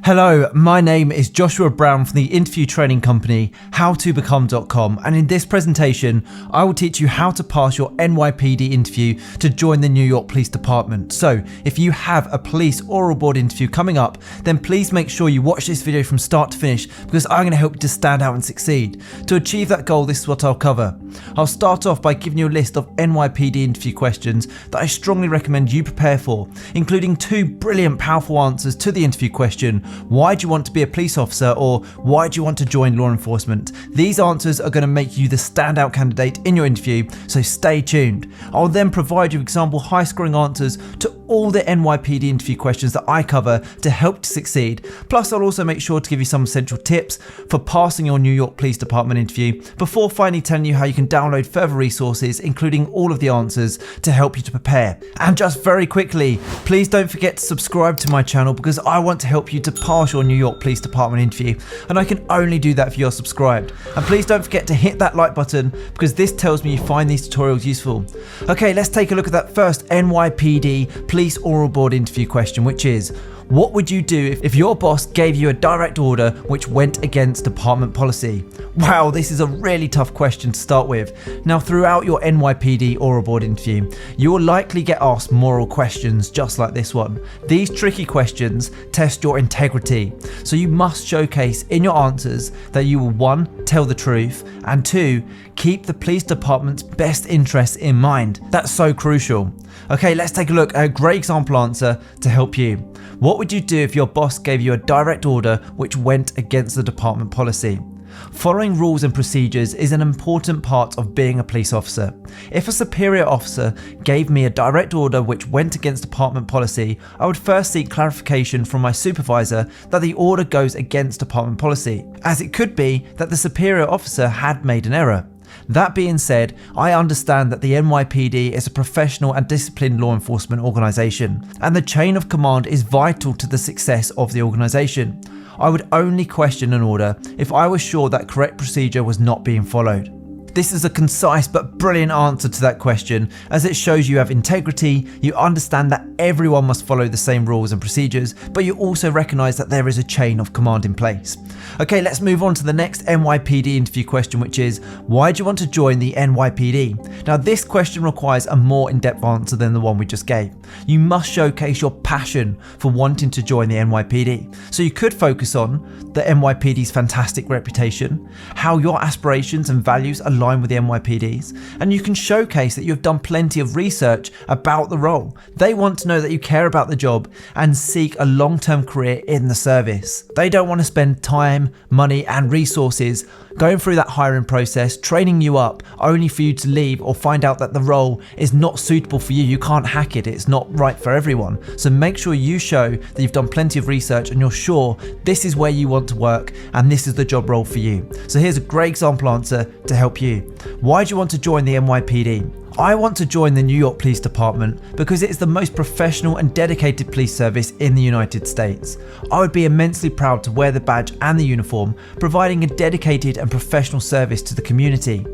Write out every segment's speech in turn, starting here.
Hello, my name is Joshua Brown from the interview training company howtobecome.com, and in this presentation I will teach you how to pass your NYPD interview to join the New York Police Department. So if you have a police oral board interview coming up, then please make sure you watch this video from start to finish, because I'm going to help you to stand out and succeed. To achieve that goal, this is what I'll cover. I'll start off by giving you a list of NYPD interview questions that I strongly recommend you prepare for, including 2 brilliant powerful answers to the interview question: why do you want to be a police officer, or why do you want to join law enforcement? These answers are going to make you the standout candidate in your interview, so stay tuned. I'll then provide you example high scoring answers to all the NYPD interview questions that I cover to help to succeed. Plus I'll also make sure to give you some essential tips for passing your New York Police Department interview, before finally telling you how you can download further resources including all of the answers to help you to prepare. And just very quickly, please don't forget to subscribe to my channel, because I want to help you to pass your New York Police Department interview, and I can only do that if you're subscribed. And please don't forget to hit that like button, because this tells me you find these tutorials useful. Okay, let's take a look at that first NYPD police oral board interview question, which is: what would you do if your boss gave you a direct order which went against department policy? Wow, this is a really tough question to start with. Now, throughout your NYPD oral board interview, you will likely get asked moral questions just like this one. These tricky questions test your integrity, so you must showcase in your answers that you will 1. Tell the truth, and 2. Keep the police department's best interests in mind. That's so crucial. Okay, let's take a look at a great example answer to help you. What would you do if your boss gave you a direct order which went against the department policy? Following rules and procedures is an important part of being a police officer. If a superior officer gave me a direct order which went against department policy, I would first seek clarification from my supervisor that the order goes against department policy, as it could be that the superior officer had made an error. That being said, I understand that the NYPD is a professional and disciplined law enforcement organisation, and the chain of command is vital to the success of the organisation. I would only question an order if I was sure that correct procedure was not being followed. This is a concise but brilliant answer to that question, as it shows you have integrity, you understand that everyone must follow the same rules and procedures, but you also recognise that there is a chain of command in place. Okay, let's move on to the next NYPD interview question, which is: why do you want to join the NYPD? Now, this question requires a more in-depth answer than the one we just gave. You must showcase your passion for wanting to join the NYPD. So you could focus on the NYPD's fantastic reputation, how your aspirations and values align with the NYPD's, and you can showcase that you've done plenty of research about the role. They want to know that you care about the job and seek a long-term career in the service. They don't want to spend time, money and resources going through that hiring process, training you up, only for you to leave or find out that the role is not suitable for you. You can't hack it, it's not right for everyone. So make sure you show that you've done plenty of research and you're sure this is where you want to work and this is the job role for you. So here's a great example answer to help you. Why do you want to join the NYPD? I want to join the New York Police Department because it is the most professional and dedicated police service in the United States. I would be immensely proud to wear the badge and the uniform, providing a dedicated and professional service to the community.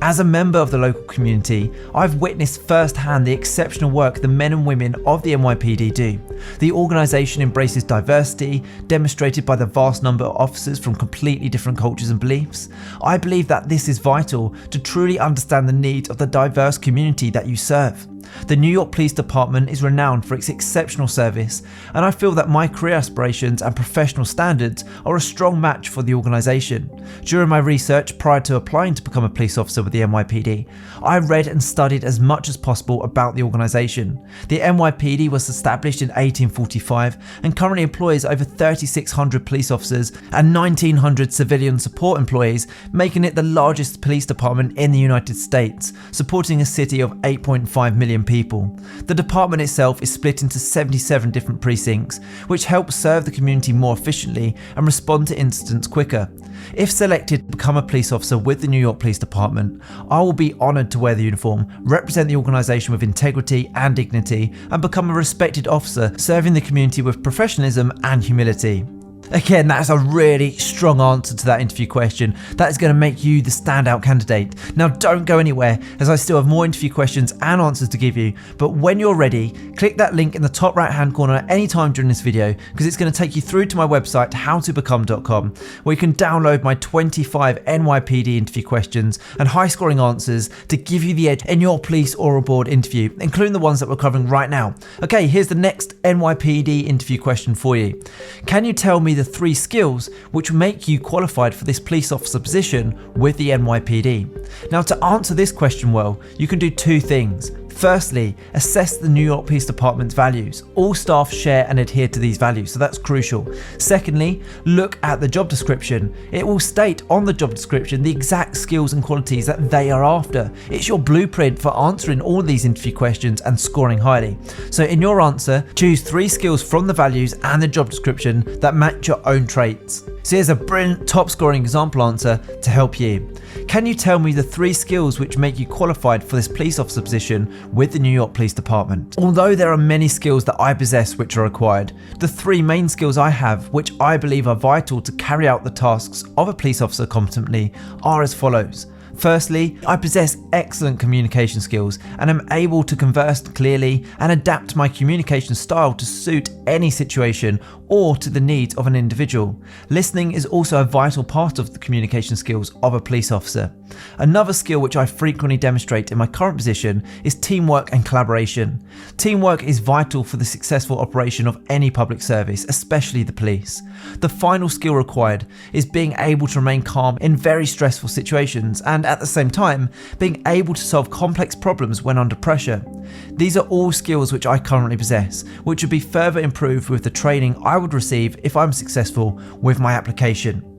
As a member of the local community, I've witnessed firsthand the exceptional work the men and women of the NYPD do. The organisation embraces diversity, demonstrated by the vast number of officers from completely different cultures and beliefs. I believe that this is vital to truly understand the needs of the diverse community that you serve. The New York Police Department is renowned for its exceptional service, and I feel that my career aspirations and professional standards are a strong match for the organisation. During my research prior to applying to become a police officer with the NYPD, I read and studied as much as possible about the organisation. The NYPD was established in 1845 and currently employs over 3,600 police officers and 1,900 civilian support employees, making it the largest police department in the United States, supporting a city of 8.5 million people. The department itself is split into 77 different precincts, which help serve the community more efficiently and respond to incidents quicker. If selected to become a police officer with the New York Police Department, I will be honoured to wear the uniform, represent the organisation with integrity and dignity, and become a respected officer serving the community with professionalism and humility. Again, that's a really strong answer to that interview question. That is going to make you the standout candidate. Now, don't go anywhere, as I still have more interview questions and answers to give you. But when you're ready, click that link in the top right hand corner at any time during this video, because it's going to take you through to my website, howtobecome.com, where you can download my 25 NYPD interview questions and high scoring answers to give you the edge in your police or abroad interview, including the ones that we're covering right now. Okay, here's the next NYPD interview question for you. Can you tell me the 3 skills which make you qualified for this police officer position with the NYPD? Now, to answer this question well, you can do 2 things. Firstly, assess the New York Police Department's values. All staff share and adhere to these values, so that's crucial. Secondly, look at the job description. It will state on the job description the exact skills and qualities that they are after. It's your blueprint for answering all these interview questions and scoring highly. So in your answer, choose 3 skills from the values and the job description that match your own traits. So here's a brilliant top scoring example answer to help you. Can you tell me the 3 skills which make you qualified for this police officer position with the New York Police Department? Although there are many skills that I possess which are required, the 3 main skills I have which I believe are vital to carry out the tasks of a police officer competently are as follows. Firstly, I possess excellent communication skills and am able to converse clearly and adapt my communication style to suit any situation or to the needs of an individual. Listening is also a vital part of the communication skills of a police officer. Another skill which I frequently demonstrate in my current position is teamwork and collaboration. Teamwork is vital for the successful operation of any public service, especially the police. The final skill required is being able to remain calm in very stressful situations and at the same time being able to solve complex problems when under pressure. These are all skills which I currently possess, which would be further improved with the training I would receive if I'm successful with my application.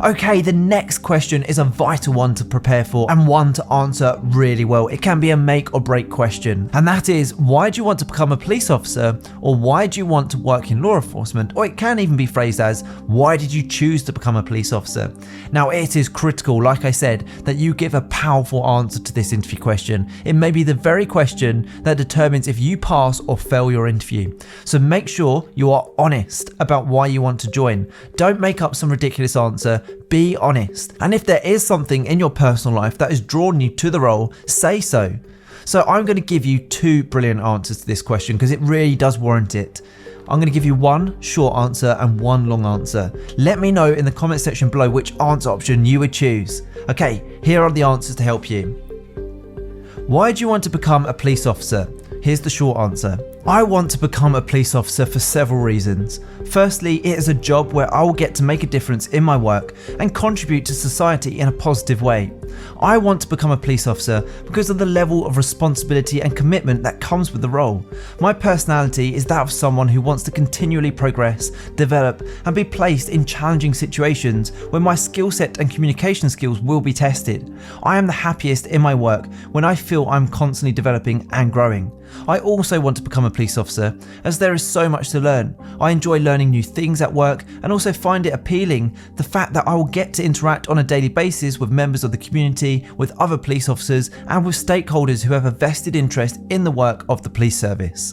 Okay, the next question is a vital one to prepare for and one to answer really well. It can be a make or break question, and that is, why do you want to become a police officer, or why do you want to work in law enforcement? Or it can even be phrased as, why did you choose to become a police officer? Now, it is critical, like I said, that you give a powerful answer to this interview question. It may be the very question that determines if you pass or fail your interview. So make sure you are honest about why you want to join. Don't make up some ridiculous answer. Be honest. And if there is something in your personal life that has drawn you to the role, say so. So I'm going to give you 2 brilliant answers to this question because it really does warrant it. I'm going to give you 1 short answer and 1 long answer. Let me know in the comment section below which answer option you would choose. Okay, here are the answers to help you. Why do you want to become a police officer? Here's the short answer. I want to become a police officer for several reasons. Firstly, it is a job where I will get to make a difference in my work and contribute to society in a positive way. I want to become a police officer because of the level of responsibility and commitment that comes with the role. My personality is that of someone who wants to continually progress, develop, and be placed in challenging situations where my skill set and communication skills will be tested. I am the happiest in my work when I feel I'm constantly developing and growing. I also want to become a police officer as there is so much to learn. I enjoy learning new things at work and also find it appealing the fact that I will get to interact on a daily basis with members of the community, with other police officers, and with stakeholders who have a vested interest in the work of the police service.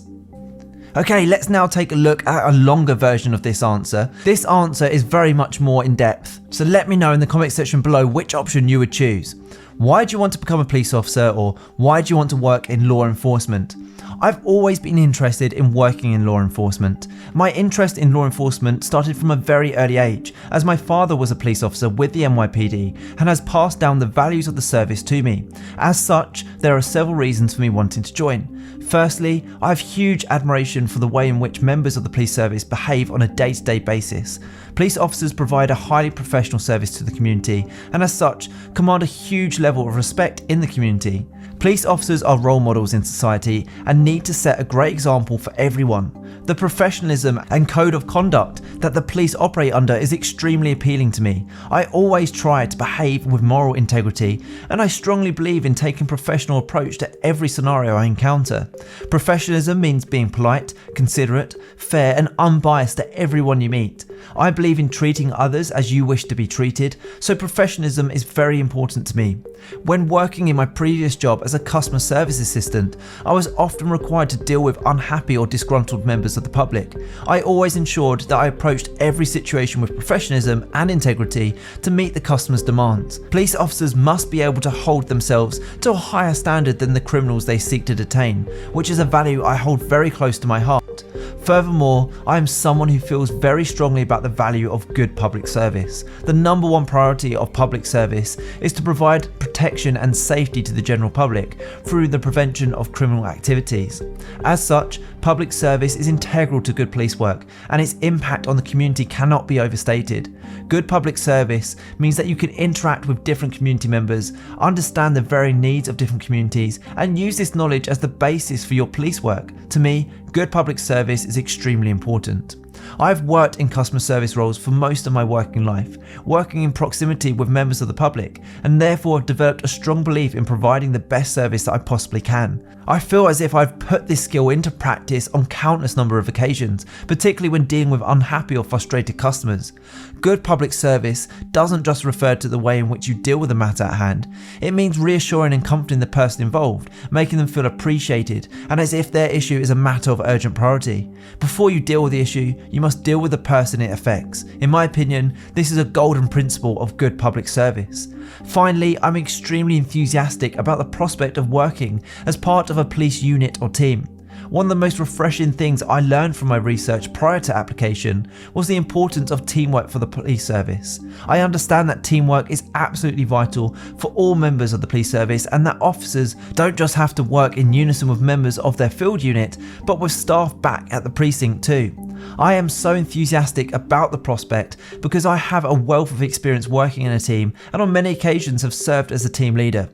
Okay, let's now take a look at a longer version of this answer. This answer is very much more in depth, so let me know in the comment section below which option you would choose. Why do you want to become a police officer, or why do you want to work in law enforcement? I've always been interested in working in law enforcement. My interest in law enforcement started from a very early age, as my father was a police officer with the NYPD and has passed down the values of the service to me. As such, there are several reasons for me wanting to join. Firstly, I have huge admiration for the way in which members of the police service behave on a day-to-day basis. Police officers provide a highly professional service to the community and as such command a huge level of respect in the community. Police officers are role models in society and need to set a great example for everyone. The professionalism and code of conduct that the police operate under is extremely appealing to me. I always try to behave with moral integrity, and I strongly believe in taking a professional approach to every scenario I encounter. Professionalism means being polite, considerate, fair, and unbiased to everyone you meet. I believe in treating others as you wish to be treated, so professionalism is very important to me. When working in my previous job as a customer service assistant, I was often required to deal with unhappy or disgruntled members of the public. I always ensured that I approached every situation with professionalism and integrity to meet the customer's demands. Police officers must be able to hold themselves to a higher standard than the criminals they seek to detain, which is a value I hold very close to my heart. Furthermore, I am someone who feels very strongly about the value of good public service. The number one priority of public service is to provide protection and safety to the general public through the prevention of criminal activities. As such, public service is integral to good police work, and its impact on the community cannot be overstated. Good public service means that you can interact with different community members, understand the varying needs of different communities, and use this knowledge as the basis for your police work. To me, good public service is extremely important. I've worked in customer service roles for most of my working life, working in proximity with members of the public, and therefore have developed a strong belief in providing the best service that I possibly can. I feel as if I've put this skill into practice on countless number of occasions, particularly when dealing with unhappy or frustrated customers. Good public service doesn't just refer to the way in which you deal with the matter at hand. It means reassuring and comforting the person involved, making them feel appreciated, and as if their issue is a matter of urgent priority. Before you deal with the issue, you must deal with the person it affects. In my opinion, this is a golden principle of good public service. Finally, I'm extremely enthusiastic about the prospect of working as part of a police unit or team. One of the most refreshing things I learned from my research prior to application was the importance of teamwork for the police service. I understand that teamwork is absolutely vital for all members of the police service, and that officers don't just have to work in unison with members of their field unit, but with staff back at the precinct too. I am so enthusiastic about the prospect because I have a wealth of experience working in a team, and on many occasions have served as a team leader.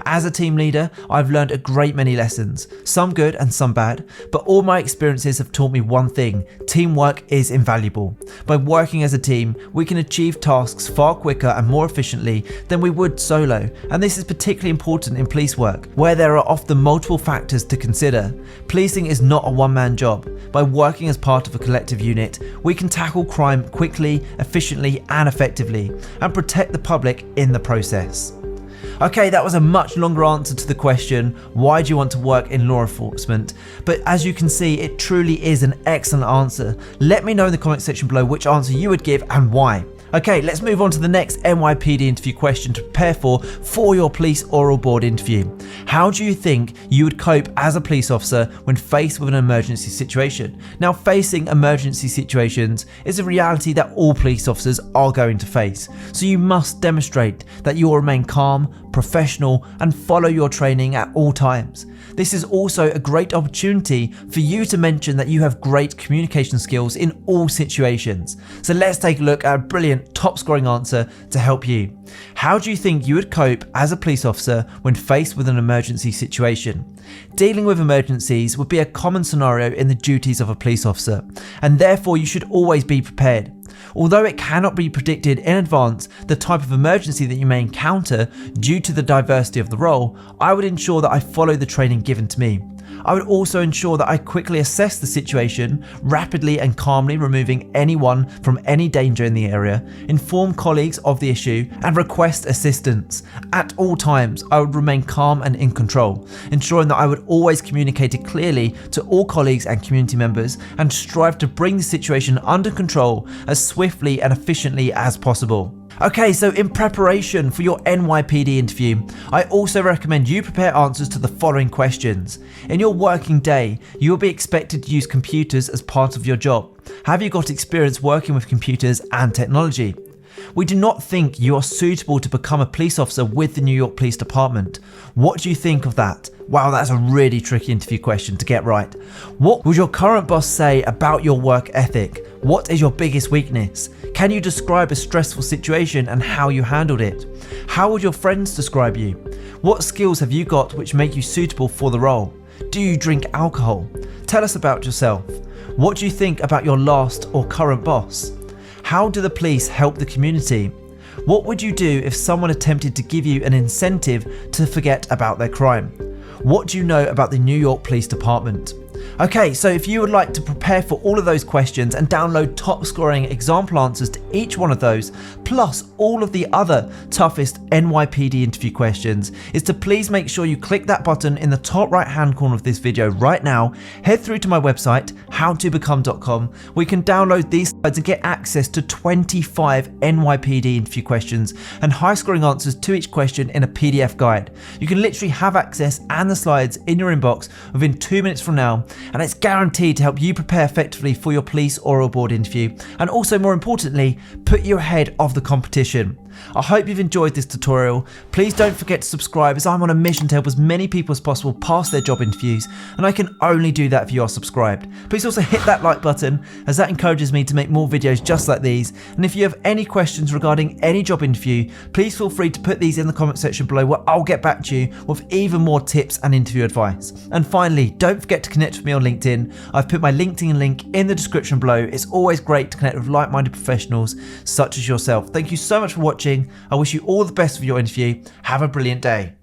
As a team leader, I've learned a great many lessons, some good and some bad, but all my experiences have taught me one thing: teamwork is invaluable. By working as a team, we can achieve tasks far quicker and more efficiently than we would solo, and this is particularly important in police work, where there are often multiple factors to consider. Policing is not a one-man job. By working as part of a collective unit, we can tackle crime quickly, efficiently and effectively, and protect the public in the process. Okay, that was a much longer answer to the question, why do you want to work in law enforcement? But as you can see, it truly is an excellent answer. Let me know in the comment section below which answer you would give and why. Okay, let's move on to the next NYPD interview question to prepare for your police oral board interview. How do you think you would cope as a police officer when faced with an emergency situation? Now, facing emergency situations is a reality that all police officers are going to face, so you must demonstrate that you will remain calm, professional, and follow your training at all times. This is also a great opportunity for you to mention that you have great communication skills in all situations. So let's take a look at a brilliant top scoring answer to help you. How do you think you would cope as a police officer when faced with an emergency situation? Dealing with emergencies would be a common scenario in the duties of a police officer, and therefore you should always be prepared. Although it cannot be predicted in advance the type of emergency that you may encounter due to the diversity of the role, I would ensure that I follow the training given to me. I would also ensure that I quickly assess the situation, rapidly and calmly removing anyone from any danger in the area, inform colleagues of the issue, and request assistance. At all times, I would remain calm and in control, ensuring that I would always communicate it clearly to all colleagues and community members, and strive to bring the situation under control as swiftly and efficiently as possible. Okay, so in preparation for your NYPD interview, I also recommend you prepare answers to the following questions. In your working day, you will be expected to use computers as part of your job. Have you got experience working with computers and technology? We do not think you are suitable to become a police officer with the New York Police Department. What do you think of that? Wow, that's a really tricky interview question to get right. What would your current boss say about your work ethic? What is your biggest weakness? Can you describe a stressful situation and how you handled it? How would your friends describe you? What skills have you got which make you suitable for the role? Do you drink alcohol? Tell us about yourself. What do you think about your last or current boss? How do the police help the community? What would you do if someone attempted to give you an incentive to forget about their crime? What do you know about the New York Police Department? Okay, so if you would like to prepare for all of those questions and download top scoring example answers to each one of those, plus all of the other toughest NYPD interview questions, is to please make sure you click that button in the top right hand corner of this video right now, head through to my website, howtobecome.com, where you can download these slides and get access to 25 NYPD interview questions and high scoring answers to each question in a PDF guide. You can literally have access and the slides in your inbox within 2 minutes from now, and it's guaranteed to help you prepare effectively for your police oral board interview, and also more importantly, put you ahead of the competition. I hope you've enjoyed this tutorial. Please don't forget to subscribe, as I'm on a mission to help as many people as possible pass their job interviews, and I can only do that if you are subscribed. Please also hit that like button, as that encourages me to make more videos just like these, and if you have any questions regarding any job interview, please feel free to put these in the comment section below, where I'll get back to you with even more tips and interview advice. And finally, don't forget to connect with me on LinkedIn. I've put my LinkedIn link in the description below. It's always great to connect with like-minded professionals such as yourself. Thank you so much for watching. I wish you all the best for your interview. Have a brilliant day.